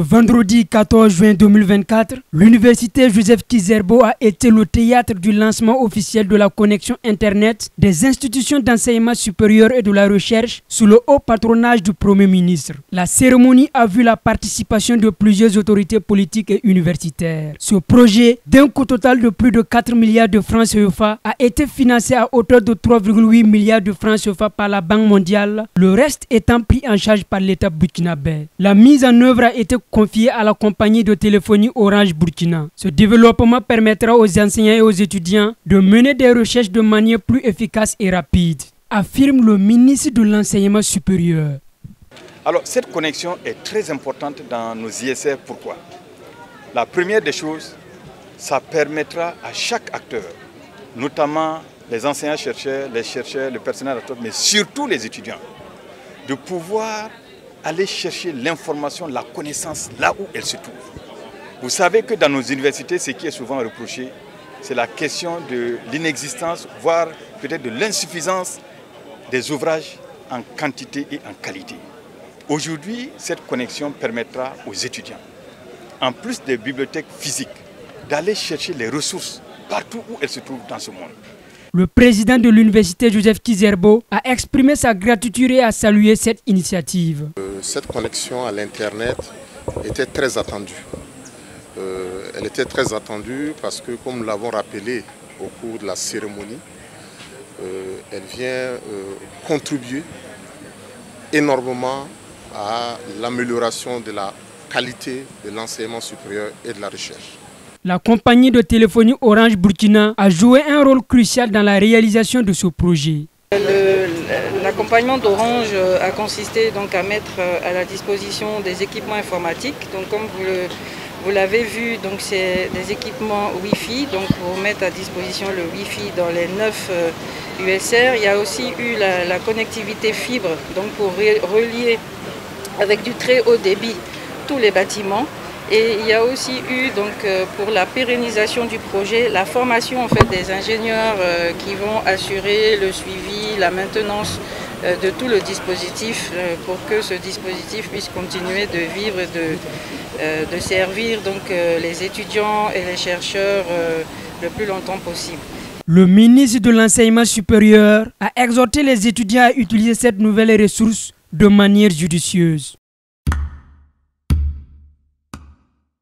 Le vendredi 14 juin 2024, l'université Joseph Kizerbo a été le théâtre du lancement officiel de la connexion Internet des institutions d'enseignement supérieur et de la recherche sous le haut patronage du Premier ministre. La cérémonie a vu la participation de plusieurs autorités politiques et universitaires. Ce projet, d'un coût total de plus de 4 milliards de francs CFA, a été financé à hauteur de 3,8 milliards de francs CFA par la Banque mondiale, le reste étant pris en charge par l'État burkinabé. La mise en œuvre a été confiée à la compagnie de téléphonie Orange Burkina. Ce développement permettra aux enseignants et aux étudiants de mener des recherches de manière plus efficace et rapide, affirme le ministre de l'Enseignement supérieur. Alors cette connexion est très importante dans nos ISR. Pourquoi? La première des choses, ça permettra à chaque acteur, notamment les enseignants-chercheurs, le personnel, mais surtout les étudiants, de pouvoir aller chercher l'information, la connaissance là où elle se trouve. Vous savez que dans nos universités, ce qui est souvent reproché, c'est la question de l'inexistence, voire peut-être de l'insuffisance des ouvrages en quantité et en qualité. Aujourd'hui, cette connexion permettra aux étudiants, en plus des bibliothèques physiques, d'aller chercher les ressources partout où elles se trouvent dans ce monde. Le président de l'université Joseph Kizerbo a exprimé sa gratitude et a salué cette initiative. Cette connexion à l'Internet était très attendue. Elle était très attendue parce que, comme nous l'avons rappelé au cours de la cérémonie, elle vient contribuer énormément à l'amélioration de la qualité de l'enseignement supérieur et de la recherche. La compagnie de téléphonie Orange Burkina a joué un rôle crucial dans la réalisation de ce projet. L'accompagnement d'Orange a consisté donc à mettre à la disposition des équipements informatiques. Donc comme vous l'avez vu, c'est des équipements Wi-Fi, donc pour mettre à disposition le Wi-Fi dans les 9 USR. Il y a aussi eu la connectivité fibre, donc pour relier avec du très haut débit tous les bâtiments. Et il y a aussi eu pour la pérennisation du projet, la formation des ingénieurs qui vont assurer le suivi, la maintenance de tout le dispositif pour que ce dispositif puisse continuer de vivre et de servir les étudiants et les chercheurs le plus longtemps possible. Le ministre de l'Enseignement supérieur a exhorté les étudiants à utiliser cette nouvelle ressource de manière judicieuse.